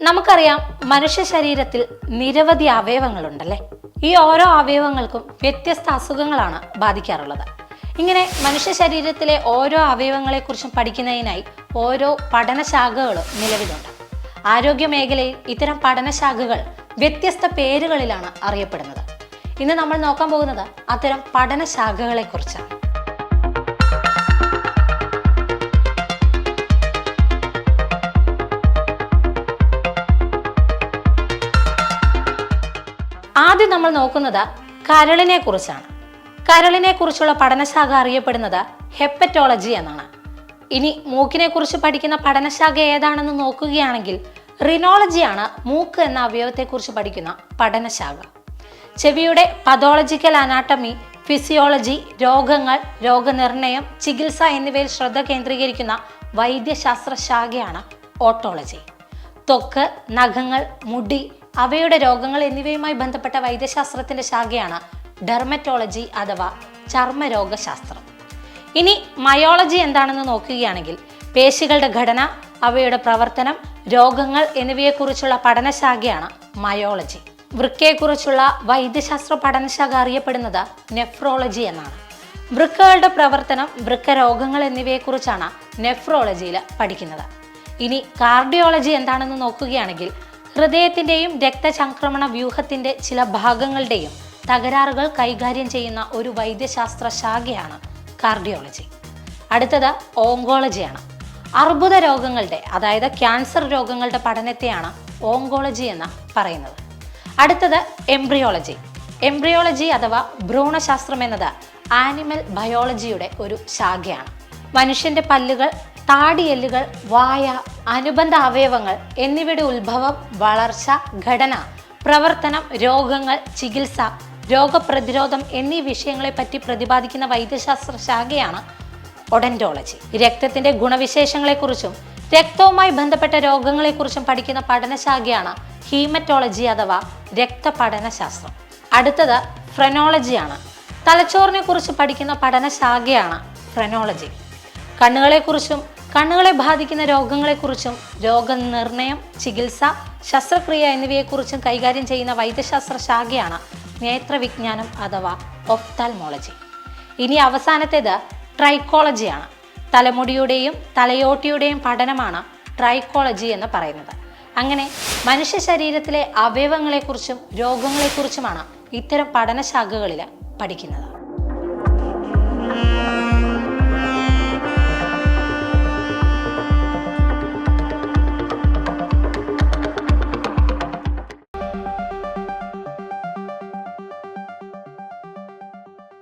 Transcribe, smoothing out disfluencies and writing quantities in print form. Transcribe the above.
നമുക്കറിയാം, മനുഷ്യ ശരീരത്തിൽ നിരവധി അവയവങ്ങളുണ്ടല്ലേ. ഈ ഓരോ അവയവങ്ങൾക്കും വ്യത്യസ്ത അസുഖങ്ങളാണ് ബാധിക്കാറുള്ളത്. ഇങ്ങനെ മനുഷ്യ ശരീരത്തിലെ ഓരോ അവയവങ്ങളെക്കുറിച്ചും പഠിക്കുന്നതിനായി ഓരോ പഠനശാഖകളും നിലവിലുണ്ട്. ആരോഗ്യ മേഖലയിൽ ഇത്തരം പഠനശാഖകൾ വ്യത്യസ്ത പേരുകളിലാണ് അറിയപ്പെടുന്നത്. ഇന്ന് നമ്മൾ നോക്കാൻ പോകുന്നത് അത്തരം പഠനശാഖകളെ കുറിച്ചാണ്. ആദ്യം നമ്മൾ നോക്കുന്നത് കരളിനെ കുറിച്ചാണ്. കരളിനെ കുറിച്ചുള്ള പഠനശാഖ അറിയപ്പെടുന്നത് ഹെപ്പറ്റോളജി എന്നാണ്. ഇനി മൂക്കിനെ കുറിച്ച് പഠിക്കുന്ന പഠനശാഖ ഏതാണെന്ന് നോക്കുകയാണെങ്കിൽ റിനോളജിയാണ് മൂക്ക് എന്ന അവയവത്തെക്കുറിച്ച് പഠിക്കുന്ന പഠനശാഖ. ചെവിയുടെ പതോളജിക്കൽ അനാട്ടമി, ഫിസിയോളജി, രോഗങ്ങൾ, രോഗനിർണയം, ചികിത്സ എന്നിവയിൽ ശ്രദ്ധ കേന്ദ്രീകരിക്കുന്ന വൈദ്യശാസ്ത്ര ശാഖയാണ് ഓട്ടോളജി. ത്വക്ക്, നഖങ്ങൾ, മുടി, അവയുടെ രോഗങ്ങൾ എന്നിവയുമായി ബന്ധപ്പെട്ട വൈദ്യശാസ്ത്രത്തിന്റെ ശാഖയാണ് ഡെർമറ്റോളജി അഥവാ ചർമ്മരോഗശാസ്ത്രം. ഇനി മയോളജി എന്താണെന്ന് നോക്കുകയാണെങ്കിൽ പേശികളുടെ ഘടന, അവയുടെ പ്രവർത്തനം, രോഗങ്ങൾ എന്നിവയെക്കുറിച്ചുള്ള പഠനശാഖയാണ് മയോളജി. വൃക്കയെക്കുറിച്ചുള്ള വൈദ്യശാസ്ത്ര പഠനശാഖ അറിയപ്പെടുന്നത് നെഫ്രോളജി എന്നാണ്. വൃക്കകളുടെ പ്രവർത്തനം, വൃക്ക രോഗങ്ങൾ എന്നിവയെക്കുറിച്ചാണ് നെഫ്രോളജിയിൽ പഠിക്കുന്നത്. ഇനി കാർഡിയോളജി എന്താണെന്ന് നോക്കുകയാണെങ്കിൽ ഹൃദയത്തിൻ്റെയും രക്തചംക്രമണ വ്യൂഹത്തിൻ്റെ ചില ഭാഗങ്ങളുടെയും തകരാറുകൾ കൈകാര്യം ചെയ്യുന്ന ഒരു വൈദ്യശാസ്ത്ര ശാഖയാണ് കാർഡിയോളജി. അടുത്തത് ഓങ്കോളജിയാണ്. അർബുദ രോഗങ്ങളുടെ, അതായത് ക്യാൻസർ രോഗങ്ങളുടെ പഠനത്തെയാണ് ഓങ്കോളജി എന്ന് പറയുന്നത്. അടുത്തത് എംബ്രിയോളജി. എംബ്രിയോളജി അഥവാ ഭ്രൂണശാസ്ത്രം എന്നത് ആനിമൽ ബയോളജിയുടെ ഒരു ശാഖയാണ്. മനുഷ്യന്റെ പല്ലുകൾ, താടിയെല്ലുകൾ, വായ, അനുബന്ധ അവയവങ്ങൾ എന്നിവയുടെ ഉത്ഭവം, വളർച്ച, ഘടന, പ്രവർത്തനം, രോഗങ്ങൾ, ചികിത്സ, രോഗപ്രതിരോധം എന്നീ വിഷയങ്ങളെപ്പറ്റി പ്രതിപാദിക്കുന്ന വൈദ്യശാസ്ത്ര ശാഖയാണ് ഒഡന്റോളജി. രക്തത്തിന്റെ ഗുണവിശേഷങ്ങളെക്കുറിച്ചും രക്തവുമായി ബന്ധപ്പെട്ട രോഗങ്ങളെക്കുറിച്ചും പഠിക്കുന്ന പഠനശാഖയാണ് ഹീമറ്റോളജി അഥവാ രക്തപഠനശാസ്ത്രം. അടുത്തത് ഫ്രെനോളജിയാണ്. തലച്ചോറിനെ കുറിച്ച് പഠിക്കുന്ന പഠനശാഖയാണ് ഫ്രെനോളജി. കണ്ണുകളെക്കുറിച്ചും കണ്ണുകളെ ബാധിക്കുന്ന രോഗങ്ങളെക്കുറിച്ചും രോഗനിർണയം, ചികിത്സ, ശസ്ത്രക്രിയ എന്നിവയെക്കുറിച്ചും കൈകാര്യം ചെയ്യുന്ന വൈദ്യശാസ്ത്ര ശാഖയാണ് നേത്രവിജ്ഞാനം അഥവാ ഒഫ്താൽമോളജി. ഇനി അവസാനത്തേത് ട്രൈക്കോളജിയാണ്. തലമുടിയുടെയും തലയോട്ടിയുടെയും പഠനമാണ് ട്രൈക്കോളജി എന്ന് പറയുന്നത്. അങ്ങനെ മനുഷ്യ ശരീരത്തിലെ അവയവങ്ങളെക്കുറിച്ചും രോഗങ്ങളെക്കുറിച്ചുമാണ് ഇത്തരം പഠനശാഖകളിൽ പഠിക്കുന്നത്.